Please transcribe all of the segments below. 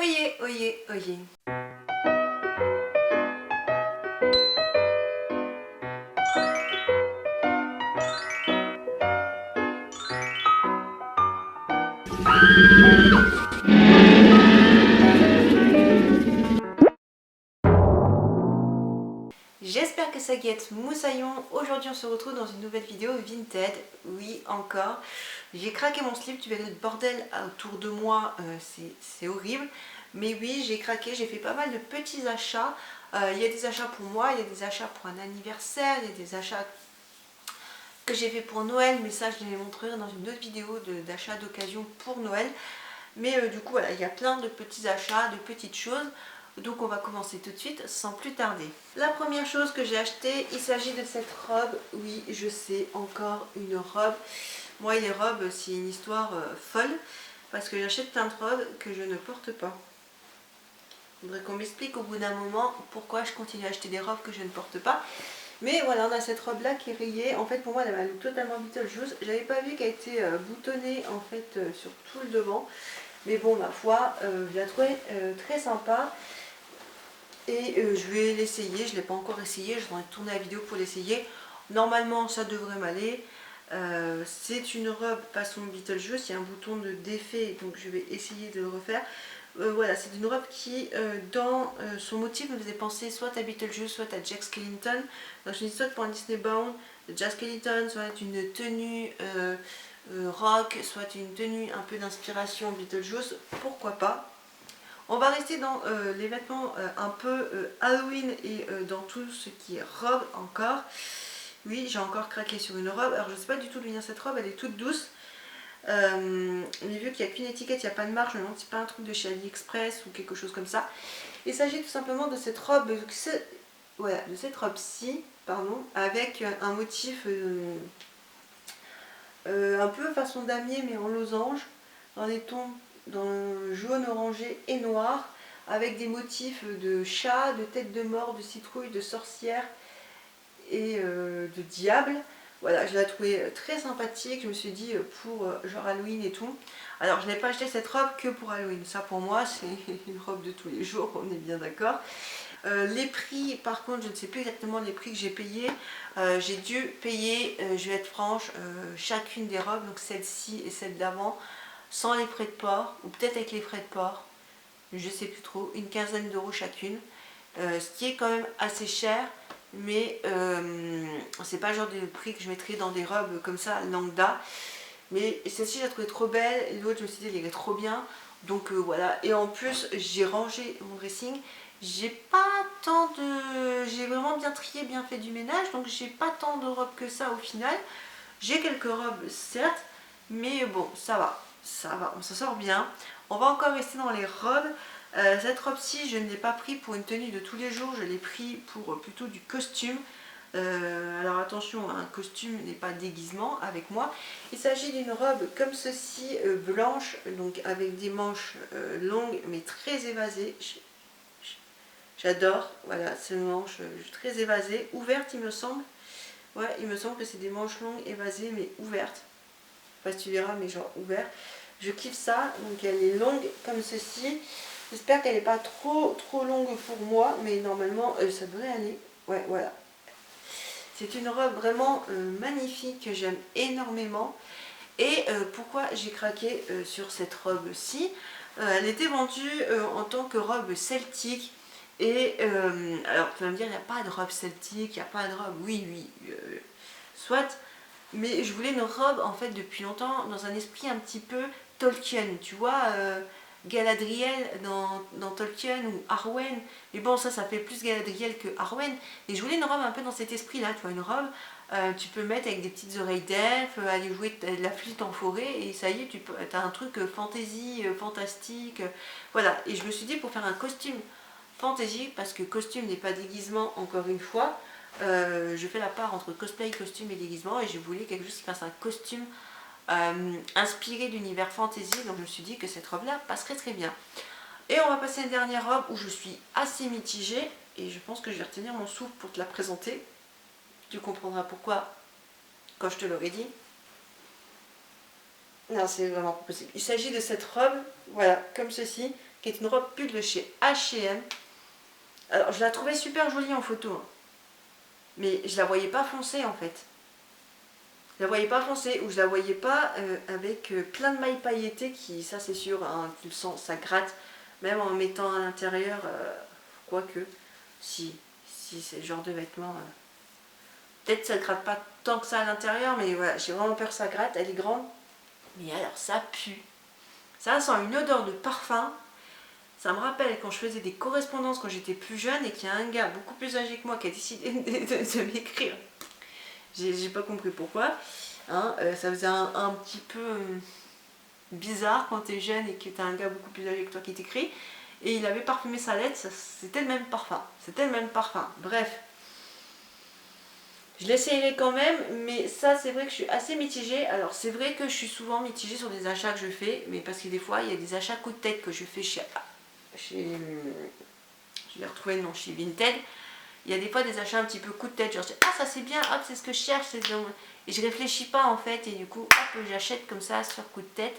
Oyez, oyez, oyez. J'espère que ça guette moussaillon. Aujourd'hui on se retrouve dans une nouvelle vidéo Vinted. Oui, encore. J'ai craqué mon slip, tu verrais le bordel autour de moi, c'est horrible. Mais oui, j'ai craqué, j'ai fait pas mal de petits achats. Il y a des achats pour moi, il y a des achats pour un anniversaire, il y a des achats que j'ai fait pour Noël. Mais ça je les montrerai dans une autre vidéo d'achat d'occasion pour Noël. Mais du coup voilà, il y a plein de petits achats, de petites choses. Donc on va commencer tout de suite sans plus tarder. La première chose que j'ai acheté, il s'agit de cette robe. Oui, je sais, encore une robe. Moi les robes c'est une histoire folle. Parce que j'achète plein de robes que je ne porte pas. Il faudrait qu'on m'explique au bout d'un moment pourquoi je continue à acheter des robes que je ne porte pas. Mais voilà, on a cette robe là qui est rayée. En fait pour moi elle avait un look totalement Beetlejuice. J'avais pas vu qu'elle était boutonnée en fait sur tout le devant. Mais bon, ma foi, je la trouvais très sympa. Et je vais l'essayer. Je ne l'ai pas encore essayé. Je vais tourner la vidéo pour l'essayer. Normalement, ça devrait m'aller. C'est une robe façon Beetlejuice. Il y a un bouton de défait. Donc, je vais essayer de le refaire. Voilà, c'est une robe qui, dans son motif, me faisait penser soit à Beetlejuice, soit à Jack Skellington. Donc, je me dis soit pour un Disney Bound, Jack Skellington, soit une tenue rock, soit une tenue un peu d'inspiration Beetlejuice, pourquoi pas. On va rester dans les vêtements un peu Halloween et dans tout ce qui est robe encore. Oui, j'ai encore craqué sur une robe. Alors je ne sais pas du tout d'où vient cette robe, elle est toute douce. Mais vu qu'il n'y a qu'une étiquette, il n'y a pas de marque, je me demande si c'est pas un truc de chez AliExpress ou quelque chose comme ça. Il s'agit tout simplement de cette robe, voilà, de cette robe-ci, pardon, avec un motif un peu façon damier mais en losange, dans des tons jaune, orangé et noir, avec des motifs de chat, de tête de mort, de citrouille, de sorcière et de diable. Voilà, je l'ai trouvée très sympathique. Je me suis dit pour genre Halloween et tout. Alors je n'ai pas acheté cette robe que pour Halloween. Ça pour moi c'est une robe de tous les jours, on est bien d'accord. Les prix, par contre, je ne sais plus exactement les prix que j'ai payés. J'ai dû payer, je vais être franche, chacune des robes, donc celle-ci et celle d'avant, sans les frais de port, ou peut-être avec les frais de port, je ne sais plus trop, une quinzaine d'euros chacune. Ce qui est quand même assez cher, mais c'est pas le genre de prix que je mettrais dans des robes comme ça, lambda. Mais celle-ci, je la trouvais trop belle, l'autre, je me suis dit, elle irait trop bien. Donc voilà, et en plus, j'ai rangé mon dressing. J'ai pas tant de... J'ai vraiment bien trié, bien fait du ménage, donc j'ai pas tant de robes que ça au final. J'ai quelques robes, certes, mais bon, ça va, on s'en sort bien. On va encore rester dans les robes. Cette robe-ci, je ne l'ai pas pris pour une tenue de tous les jours, je l'ai pris pour plutôt du costume. Alors attention, un costume n'est pas déguisement avec moi. Il s'agit d'une robe comme ceci, blanche, donc avec des manches longues mais très évasées. J'adore, voilà, ces manches très évasées, ouvertes il me semble. Ouais, il me semble que c'est des manches longues, évasées mais ouvertes. Je sais pas si tu verras, mais genre ouvertes. Je kiffe ça, donc elle est longue comme ceci. J'espère qu'elle n'est pas trop longue pour moi, mais normalement ça devrait aller. Ouais, voilà. C'est une robe vraiment magnifique que j'aime énormément. Et pourquoi j'ai craqué sur cette robe-ci, elle était vendue en tant que robe celtique. Et alors tu vas me dire, il n'y a pas de robe celtique, il n'y a pas de robe, oui, soit. Mais je voulais une robe en fait depuis longtemps dans un esprit un petit peu Tolkien, tu vois, Galadriel dans Tolkien ou Arwen. Mais bon, ça fait plus Galadriel que Arwen. Et je voulais une robe un peu dans cet esprit-là, tu vois, une robe, tu peux mettre avec des petites oreilles d'elfe, aller jouer de la flûte en forêt, et ça y est, tu as un truc fantasy, fantastique. Voilà, et je me suis dit pour faire un costume fantasy, parce que costume n'est pas déguisement encore une fois, je fais la part entre cosplay, costume et déguisement, et je voulais quelque chose qui fasse un costume inspiré d'univers fantasy, donc je me suis dit que cette robe là passerait très bien. Et on va passer à une dernière robe où je suis assez mitigée, et je pense que je vais retenir mon souffle pour te la présenter. Tu comprendras pourquoi quand je te l'aurai dit. Non, c'est vraiment pas possible. Il s'agit de cette robe, voilà, comme ceci, qui est une robe pull de chez H&M. Alors je la trouvais super jolie en photo, hein. Mais je la voyais pas foncée en fait. Je la voyais pas foncée ou je la voyais pas avec plein de mailles pailletées qui, ça c'est sûr, hein, tu le sens, ça gratte. Même en mettant à l'intérieur, quoique, si c'est le genre de vêtements, peut-être ça ne gratte pas tant que ça à l'intérieur, mais voilà, j'ai vraiment peur que ça gratte, elle est grande. Mais alors ça pue. Ça sent une odeur de parfum. Ça me rappelle quand je faisais des correspondances quand j'étais plus jeune et qu'il y a un gars beaucoup plus âgé que moi qui a décidé de m'écrire. J'ai pas compris pourquoi. Hein, ça faisait un petit peu bizarre quand t'es jeune et que t'as un gars beaucoup plus âgé que toi qui t'écrit. Et il avait parfumé sa lettre, c'était le même parfum. C'était le même parfum. Bref. Je l'essayerai quand même, mais ça c'est vrai que je suis assez mitigée. Alors c'est vrai que je suis souvent mitigée sur des achats que je fais, mais parce que des fois il y a des achats coup de tête que je fais chez je vais retrouver le nom, chez Vinted. Il y a des fois des achats un petit peu coup de tête, genre ah ça c'est bien, hop c'est ce que je cherche, et je réfléchis pas en fait, et du coup hop j'achète comme ça sur coup de tête.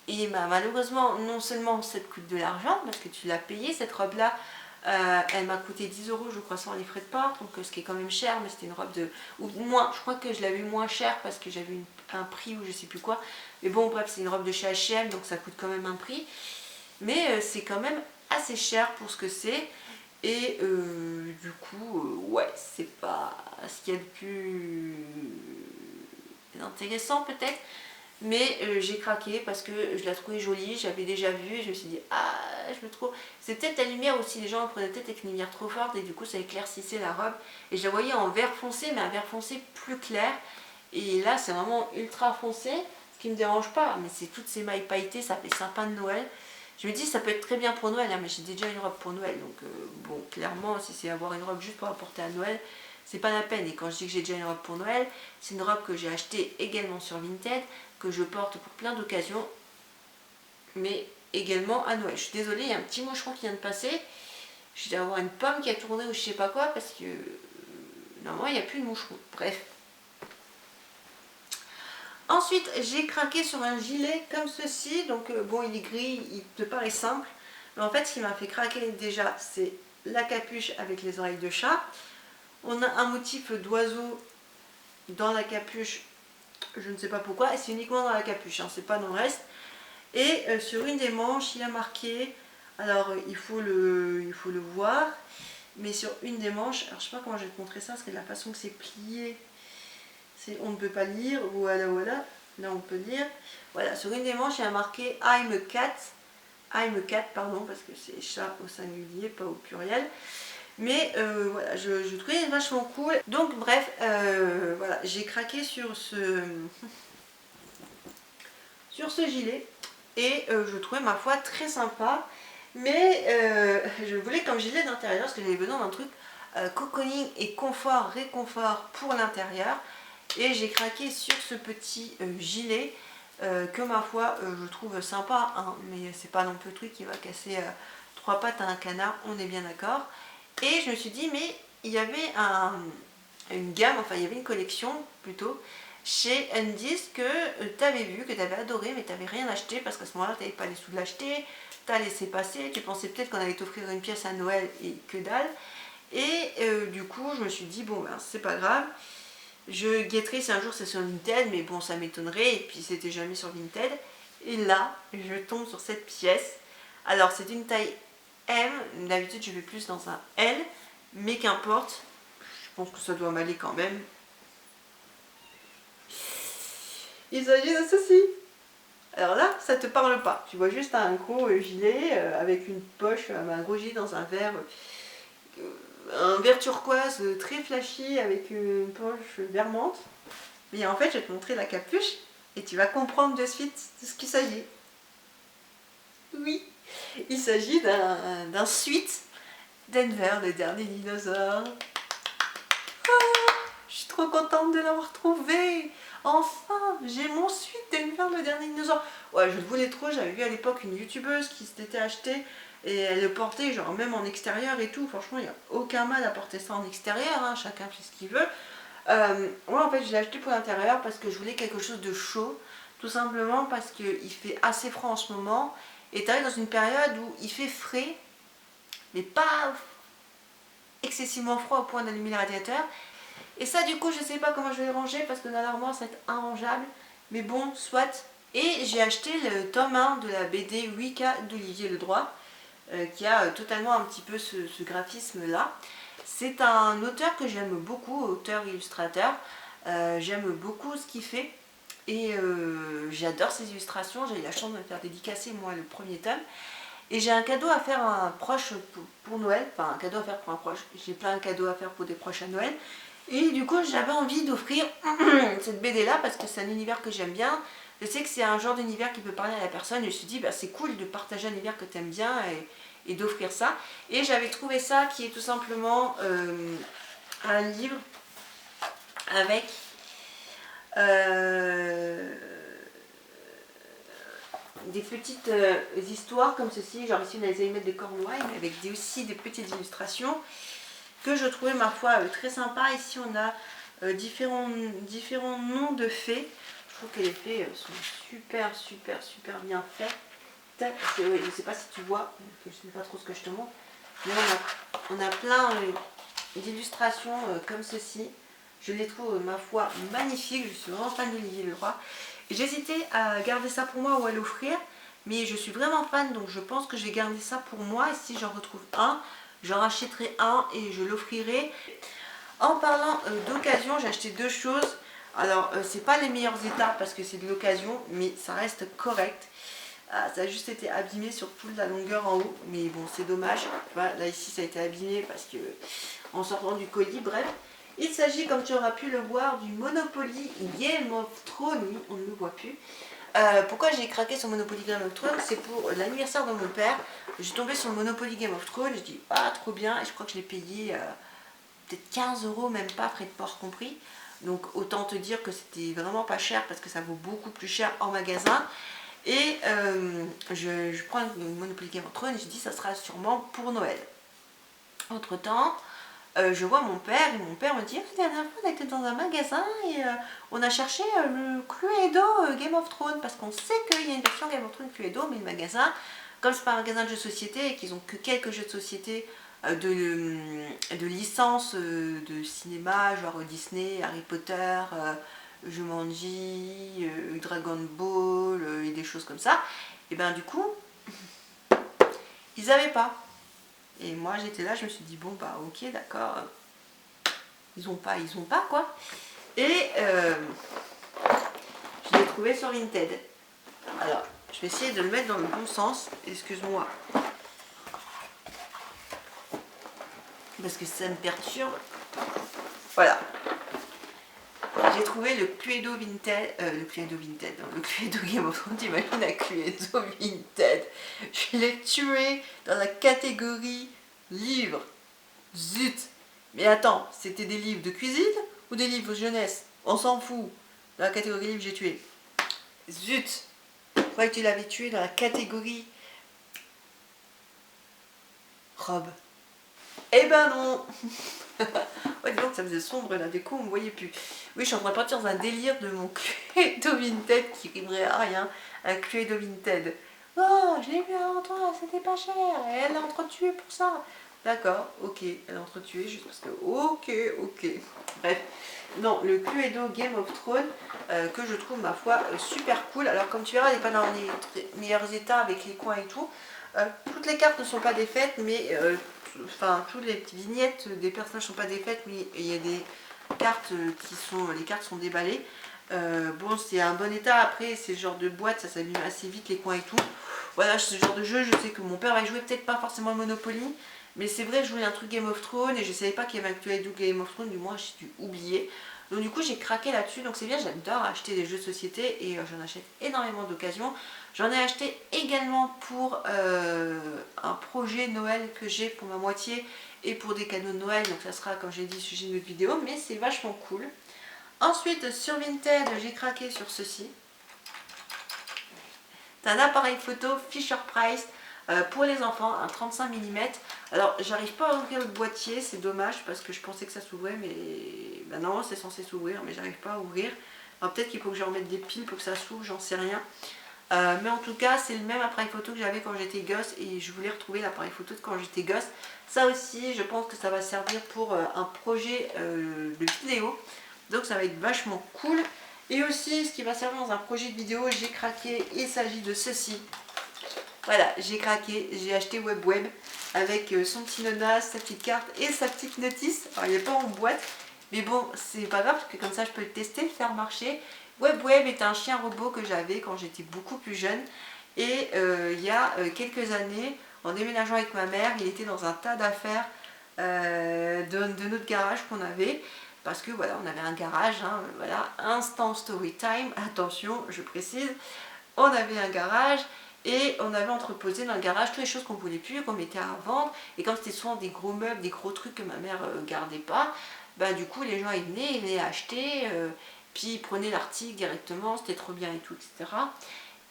Et bah, malheureusement non seulement ça te coûte de l'argent, parce que tu l'as payé cette robe là, elle m'a coûté 10 € je crois sans les frais de port, donc ce qui est quand même cher, mais c'était une robe de... ou moins, je crois que je l'avais eu moins cher parce que j'avais un prix ou je sais plus quoi. Mais bon bref, c'est une robe de chez H&M, donc ça coûte quand même un prix. Mais c'est quand même assez cher pour ce que c'est. Et du coup, ouais, c'est pas ce qu'il y a de plus intéressant peut-être. Mais j'ai craqué parce que je la trouvais jolie, j'avais déjà vu et je me suis dit ah je me trouve. C'est peut-être la lumière aussi, les gens en prenaient peut-être avec une lumière trop forte et du coup ça éclaircissait la robe. Et je la voyais en vert foncé, mais un vert foncé plus clair. Et là c'est vraiment ultra foncé, ce qui me dérange pas, mais c'est toutes ces mailles pailletées, ça fait sapin de Noël. Je me dis ça peut être très bien pour Noël, hein, mais j'ai déjà une robe pour Noël, donc bon clairement si c'est avoir une robe juste pour la porter à Noël, c'est pas la peine. Et quand je dis que j'ai déjà une robe pour Noël, c'est une robe que j'ai achetée également sur Vinted, que je porte pour plein d'occasions, mais également à Noël. Je suis désolée, il y a un petit moucheron qui vient de passer. Je dois avoir une pomme qui a tourné ou je sais pas quoi, parce que normalement il n'y a plus de moucheron. Bref. Ensuite, j'ai craqué sur un gilet comme ceci. Donc bon, il est gris, il te paraît simple. Mais en fait, ce qui m'a fait craquer déjà, c'est la capuche avec les oreilles de chat. On a un motif d'oiseau dans la capuche, je ne sais pas pourquoi, et c'est uniquement dans la capuche, hein, c'est pas dans le reste. Et sur une des manches, il y a marqué, alors il faut le voir, mais sur une des manches, alors je sais pas comment je vais te montrer ça, parce que la façon que c'est plié, on ne peut pas lire, voilà, voilà, là on peut lire. Voilà, sur une des manches, il y a marqué I'm a cat, pardon, parce que c'est chat au singulier, pas au pluriel. Mais voilà, je trouvais vachement cool. Donc bref, voilà, j'ai craqué sur ce gilet. Et je trouvais ma foi très sympa. Mais je voulais comme gilet d'intérieur parce que j'avais besoin d'un truc cocooning et confort, réconfort pour l'intérieur. Et j'ai craqué sur ce petit gilet que ma foi je trouve sympa, hein, mais c'est pas non plus le truc qui va casser trois pattes à un canard, on est bien d'accord. Et je me suis dit, mais il y avait une gamme, enfin il y avait une collection plutôt, chez Undies que tu avais vu, que tu avais adoré, mais tu n'avais rien acheté parce qu'à ce moment-là, tu n'avais pas les sous de l'acheter, tu as laissé passer, tu pensais peut-être qu'on allait t'offrir une pièce à Noël et que dalle. Et du coup, je me suis dit, bon ben c'est pas grave, je guetterai si un jour c'est sur Vinted, mais bon ça m'étonnerait, et puis c'était jamais sur Vinted. Et là, je tombe sur cette pièce. Alors c'est une taille M, d'habitude je vais plus dans un L, mais qu'importe, je pense que ça doit m'aller quand même. Il s'agit de ceci. Alors là, ça te parle pas, tu vois juste un gros gilet avec une poche, un gros gilet dans un verre turquoise très flashy avec une poche vermente. Mais en fait, je vais te montrer la capuche et tu vas comprendre de suite de ce qu'il s'agit. Oui, il s'agit d'un suite Denver, le dernier dinosaure. Ah, je suis trop contente de l'avoir trouvé. Enfin, j'ai mon suite Denver, le dernier dinosaure. Ouais, je le voulais trop. J'avais vu à l'époque une youtubeuse qui s'était achetée et elle le portait genre même en extérieur et tout. Franchement, il n'y a aucun mal à porter ça en extérieur, hein. Chacun fait ce qu'il veut. Moi en fait je l'ai acheté pour l'intérieur parce que je voulais quelque chose de chaud, tout simplement parce qu'il fait assez froid en ce moment et tu arrives dans une période où il fait frais, mais pas excessivement froid au point d'allumer le radiateur. Et ça, du coup, je sais pas comment je vais le ranger parce que dans l'armoire, ça va être arrangeable. Mais bon, soit. Et j'ai acheté le tome 1 de la BD Wicca d'Olivier Ledroit, qui a totalement un petit peu ce graphisme-là. C'est un auteur que j'aime beaucoup, auteur-illustrateur. J'aime beaucoup ce qu'il fait. Et j'adore ses illustrations. J'ai eu la chance de me faire dédicacer, moi, le premier tome. Et j'ai un cadeau à faire à un proche pour Noël. Enfin, un cadeau à faire pour un proche. J'ai plein de cadeaux à faire pour des proches à Noël. Et du coup, j'avais envie d'offrir cette BD-là parce que c'est un univers que j'aime bien. Je sais que c'est un genre d'univers qui peut parler à la personne. Et je me suis dit, bah, c'est cool de partager un univers que tu aimes bien et d'offrir ça. Et j'avais trouvé ça qui est tout simplement un livre avec des petites histoires comme ceci. Genre ici, on a les allumettes de Cornouailles, mais avec aussi des petites illustrations que je trouvais ma foi très sympa. Ici, on a différents noms de fées. Je trouve que les fées sont super bien faites. Je ne sais pas si tu vois, je ne sais pas trop ce que je te montre, mais on a plein d'illustrations comme ceci. Je les trouve, ma foi, magnifiques. Je suis vraiment fan d'Olivier Ledroit. J'hésitais à garder ça pour moi ou à l'offrir, mais je suis vraiment fan, donc je pense que je vais garder ça pour moi. Et si j'en retrouve un, j'en rachèterai un et je l'offrirai. En parlant d'occasion, j'ai acheté deux choses. Alors, c'est pas les meilleurs états parce que c'est de l'occasion, mais ça reste correct. Ça a juste été abîmé sur toute la longueur en haut, mais bon, c'est dommage. Voilà, là, ici, ça a été abîmé parce que en sortant du colis, bref. Il s'agit, comme tu auras pu le voir, du Monopoly Game of Thrones. Oui, on ne le voit plus. Pourquoi j'ai craqué sur Monopoly Game of Thrones? C'est pour l'anniversaire de mon père. J'ai tombé sur le Monopoly Game of Thrones. Je dis, ah, trop bien. Et je crois que je l'ai payé peut-être 15 €, même pas, frais de port compris. Donc, autant te dire que c'était vraiment pas cher parce que ça vaut beaucoup plus cher en magasin. Et je prends le Monopoly Game of Thrones et je dis, ça sera sûrement pour Noël. Entre temps, je vois mon père et mon père me dit, la dernière fois on était dans un magasin et on a cherché le Cluedo Game of Thrones parce qu'on sait qu'il y a une version Game of Thrones Cluedo, mais le magasin, comme c'est pas un magasin de jeux de société et qu'ils ont que quelques jeux de société de licences de cinéma, genre Disney, Harry Potter, Jumanji, Dragon Ball et des choses comme ça, et ben du coup, ils n'avaient pas. Et moi j'étais là, je me suis dit bon bah ok d'accord, ils ont pas quoi. Et je l'ai trouvé sur Vinted. Alors je vais essayer de le mettre dans le bon sens, excuse-moi. Parce que ça me perturbe. Voilà. J'ai trouvé le Cluedo Vinted, le Cluedo Game of Thrones, t'imagines un Cluedo Vinted. Je l'ai tué dans la catégorie livres. Zut. Mais attends, c'était des livres de cuisine ou des livres jeunesse? On s'en fout. Dans la catégorie livres, j'ai tué. Zut. Je croyais que tu l'avais tué dans la catégorie robe. Eh ben non. Ouais, donc ça faisait sombre là, du coup on me voyait plus. Oui, je suis en train de partir dans un délire de mon Cluedo Vinted qui rimerait à rien. Un Cluedo Vinted. Oh, je l'ai vu avant toi, c'était pas cher. Et elle l'a entretué pour ça. D'accord, ok, elle a entretué juste parce que. Ok. Bref. Non, le Cluedo Game of Thrones que je trouve ma foi super cool. Alors comme tu verras, il n'est pas dans les meilleurs états avec les coins et tout. Toutes les cartes ne sont pas défaites, mais enfin toutes les petites vignettes des personnages ne sont pas défaites, mais il y a des cartes les cartes sont déballées. Bon, c'est un bon état. Après, c'est le genre de boîte, ça s'allume assez vite les coins et tout. Voilà, ce genre de jeu, je sais que mon père va jouer, peut-être pas forcément le Monopoly, mais c'est vrai, je voulais un truc Game of Thrones et je savais pas qu'il y avait un Cluedo Game of Thrones, du moins j'ai dû oublier. Donc du coup j'ai craqué là-dessus, donc c'est bien, j'adore acheter des jeux de société et j'en achète énormément d'occasions. J'en ai acheté également pour un projet Noël que j'ai pour ma moitié et pour des cadeaux de Noël, donc ça sera comme j'ai dit sujet de notre vidéo, mais c'est vachement cool. Ensuite sur Vinted j'ai craqué sur ceci. C'est un appareil photo Fisher-Price pour les enfants, un 35 mm. Alors j'arrive pas à ouvrir le boîtier, c'est dommage parce que je pensais que ça s'ouvrait, mais ben non, c'est censé s'ouvrir, mais j'arrive pas à ouvrir. Alors peut-être qu'il faut que je remette des piles pour que ça s'ouvre, j'en sais rien. Mais en tout cas c'est le même appareil photo que j'avais quand j'étais gosse et je voulais retrouver l'appareil photo de quand j'étais gosse. Ça aussi je pense que ça va servir pour un projet de vidéo, donc ça va être vachement cool. Et aussi ce qui va servir dans un projet de vidéo, j'ai craqué, il s'agit de ceci. Voilà, j'ai craqué, j'ai acheté WebWeb avec son petit nonas, sa petite carte et sa petite notice. Alors il n'est pas en boîte, mais bon, c'est pas grave parce que comme ça je peux le tester, le faire marcher. WebWeb est un chien robot que j'avais quand j'étais beaucoup plus jeune. Et il y a quelques années, en déménageant avec ma mère, il était dans un tas d'affaires de notre garage qu'on avait. Parce que voilà, on avait un garage, hein, voilà, instant story time, attention, je précise, on avait un garage. Et on avait entreposé dans le garage toutes les choses qu'on ne voulait plus, qu'on mettait à vendre. Et comme c'était souvent des gros meubles, des gros trucs que ma mère ne gardait pas, bah, du coup les gens ils venaient acheter, puis ils prenaient l'article directement, c'était trop bien et tout, etc.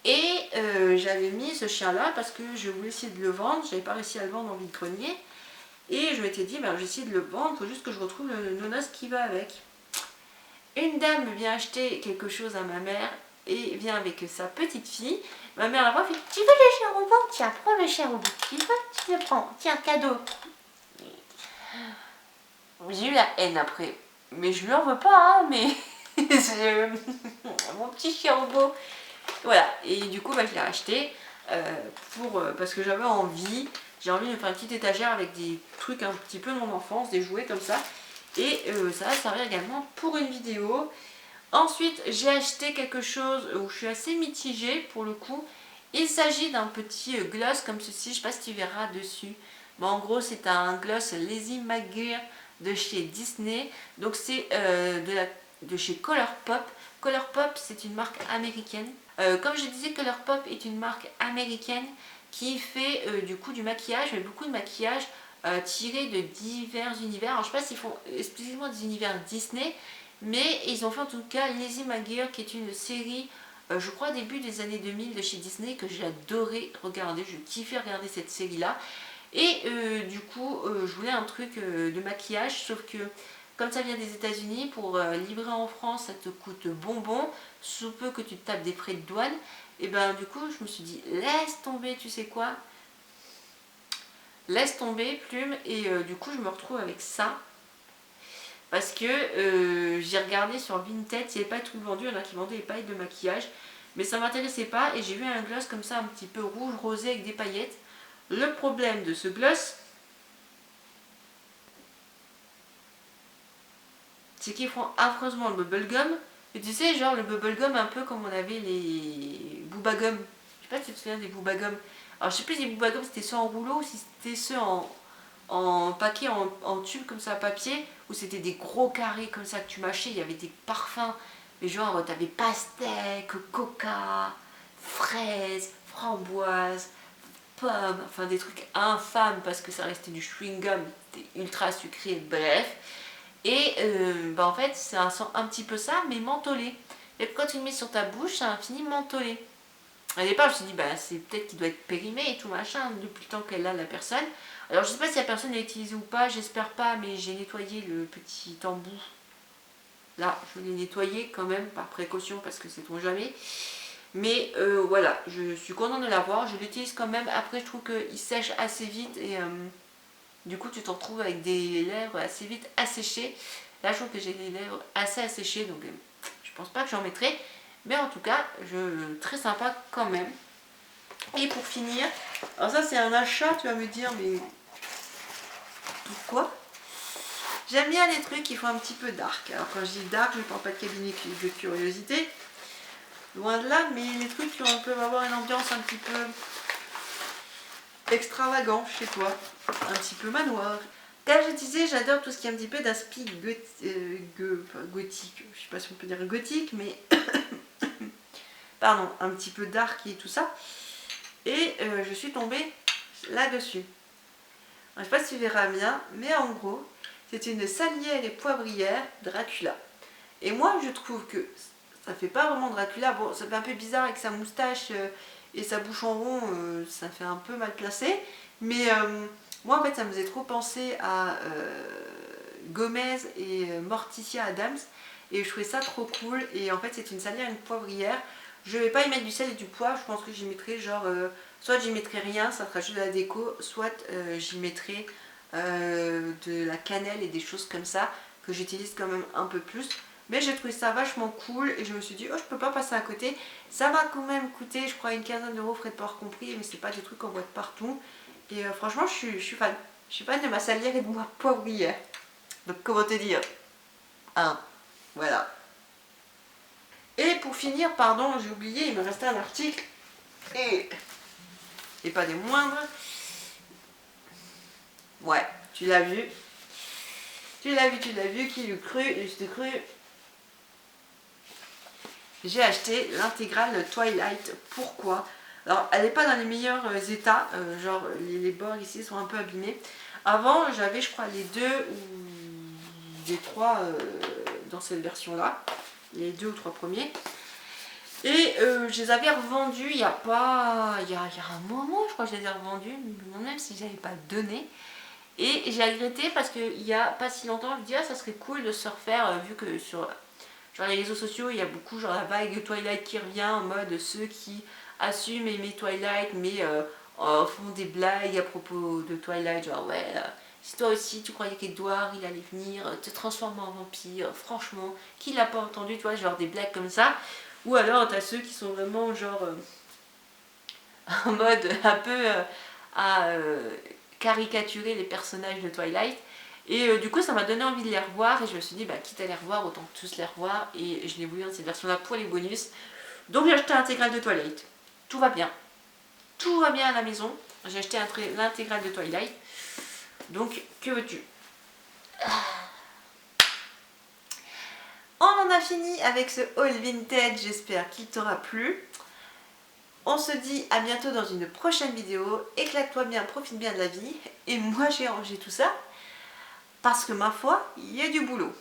Et j'avais mis ce chien là parce que je voulais essayer de le vendre, j'avais pas réussi à le vendre en vide-grenier. Et je m'étais dit, bah, je vais essayer de le vendre, il faut juste que je retrouve le nonos qui va avec. Une dame vient acheter quelque chose à ma mère et vient avec sa petite fille. Ma mère la voit, fait, tu veux le chien robot? Tiens, prends le chien robot. Tu veux? Tu le prends. Tiens, cadeau. J'ai eu la haine après. Mais je lui en veux pas, hein, mais c'est mon petit chien robot. Voilà, et du coup, bah, je l'ai acheté parce que j'avais envie. J'ai envie de faire une petite étagère avec des trucs un petit peu de mon enfance, des jouets comme ça. Et ça va servir également pour une vidéo. Ensuite, j'ai acheté quelque chose où je suis assez mitigée pour le coup. Il s'agit d'un petit gloss comme ceci, je ne sais pas si tu verras dessus. Mais en gros, c'est un gloss Lazy McGear de chez Disney. Donc c'est de chez Colourpop. Colourpop, c'est une marque américaine. Comme je disais, Colourpop est une marque américaine qui fait du coup du maquillage, mais beaucoup de maquillage tiré de divers univers. Alors je ne sais pas s'ils font spécifiquement des univers Disney, mais ils ont fait en tout cas Lazy McGear qui est une série, je crois début des années 2000 de chez Disney que j'ai adoré regarder, je kiffais regarder cette série là. Et du coup je voulais un truc de maquillage, sauf que comme ça vient des États-Unis, pour livrer en France ça te coûte bonbon, sous peu que tu te tapes des frais de douane. Et ben du coup je me suis dit laisse tomber, tu sais quoi, laisse tomber plume, et du coup je me retrouve avec ça. Parce que j'ai regardé sur Vinted, il n'y avait pas de trucs vendus, il y en a qui vendaient des paillettes de maquillage. Mais ça ne m'intéressait pas et j'ai vu un gloss comme ça un petit peu rouge rosé avec des paillettes. Le problème de ce gloss, c'est qu'ils font affreusement le bubblegum. Et tu sais, genre le bubblegum un peu comme on avait les Booba Gum. Je sais pas si tu te souviens des Booba Gum. Alors je sais plus si les Booba Gum c'était ceux en rouleau ou si c'était ceux en paquet, en tube comme ça à papier, où c'était des gros carrés comme ça que tu mâchais, il y avait des parfums, mais genre t'avais pastèque, coca, fraise, framboise, pomme, enfin des trucs infâmes parce que ça restait du chewing gum, c'était ultra sucré, bref. Et bah en fait c'est un petit peu ça mais mentholé. Et quand tu le mets sur ta bouche, ça finit mentholé. Au départ, je me suis dit, bah, c'est peut-être qu'il doit être périmé et tout machin, depuis le temps qu'elle a la personne. Alors, je sais pas si la personne l'a utilisé ou pas, j'espère pas, mais j'ai nettoyé le petit embout. Là, je l'ai nettoyé quand même, par précaution, parce que c'est on jamais. Mais voilà, je suis contente de l'avoir, je l'utilise quand même. Après, je trouve qu'il sèche assez vite et du coup, tu t'en retrouves avec des lèvres assez vite asséchées. Là, je trouve que j'ai les lèvres assez asséchées, donc je pense pas que j'en mettrai. Mais en tout cas, très sympa quand même. Et pour finir, alors ça c'est un achat, tu vas me dire, mais pourquoi? J'aime bien les trucs qui font un petit peu dark. Alors quand je dis dark, je ne parle pas de cabinet de curiosité, loin de là, mais les trucs qui peuvent avoir une ambiance un petit peu extravagant chez toi, un petit peu manoir. Comme je disais, j'adore tout ce qui est un petit peu d'inspi gothique, je sais pas si on peut dire gothique, mais pardon, un petit peu dark et tout ça. Et je suis tombée là-dessus. Je ne sais pas si tu verras bien, mais en gros, c'est une salière et poivrière Dracula. Et moi, je trouve que ça fait pas vraiment Dracula. Bon, ça fait un peu bizarre avec sa moustache et sa bouche en rond, ça fait un peu mal placé. Mais moi, en fait, ça me faisait trop penser à Gomez et Morticia Adams. Et je trouvais ça trop cool. Et en fait, c'est une salière et une poivrière. Je vais pas y mettre du sel et du poivre, je pense que j'y mettrai genre, soit j'y mettrai rien, ça fera juste de la déco, soit j'y mettrai de la cannelle et des choses comme ça, que j'utilise quand même un peu plus. Mais j'ai trouvé ça vachement cool et je me suis dit, oh je peux pas passer à côté. Ça m'a quand même coûté, je crois, une quinzaine d'euros, frais de port compris, mais c'est pas des trucs qu'on voit de partout. Et franchement, je suis fan. Je suis fan de ma salière et de ma poivrière. Donc comment te dire, hein, voilà. Et pour finir, pardon, j'ai oublié, il me restait un article, et pas des moindres. Ouais, tu l'as vu. Tu l'as vu, qui l'eût cru, juste cru. J'ai acheté l'intégrale Twilight. Pourquoi? Alors, elle n'est pas dans les meilleurs états, genre les bords ici sont un peu abîmés. Avant, j'avais, je crois, les 2 ou les 3 dans cette version-là, les 2 ou 3 premiers. Et je les avais revendus il y a pas... Il y a un moment, je crois que je les ai revendus, même si je n'avais pas donné. Et j'ai regretté parce qu'il n'y a pas si longtemps, je me dis, ah, ça serait cool de se refaire, vu que sur genre les réseaux sociaux, il y a beaucoup genre la vague Twilight qui revient en mode ceux qui assument aimer Twilight mais font des blagues à propos de Twilight, genre ouais, si toi aussi tu croyais qu'Edward il allait venir te transformer en vampire, franchement, qui l'a pas entendu, tu vois, genre des blagues comme ça. Ou alors t'as ceux qui sont vraiment genre en mode un peu à caricaturer les personnages de Twilight. Et du coup ça m'a donné envie de les revoir et je me suis dit bah quitte à les revoir autant tous les revoir et je l'ai voulu dans cette version là pour les bonus. Donc j'ai acheté l'intégrale de Twilight. Tout va bien. Tout va bien à la maison. J'ai acheté l'intégrale de Twilight. Donc que veux-tu? On en a fini avec ce haul vintage, j'espère qu'il t'aura plu. On se dit à bientôt dans une prochaine vidéo. Éclate-toi bien, profite bien de la vie. Et moi j'ai rangé tout ça. Parce que ma foi, il y a du boulot.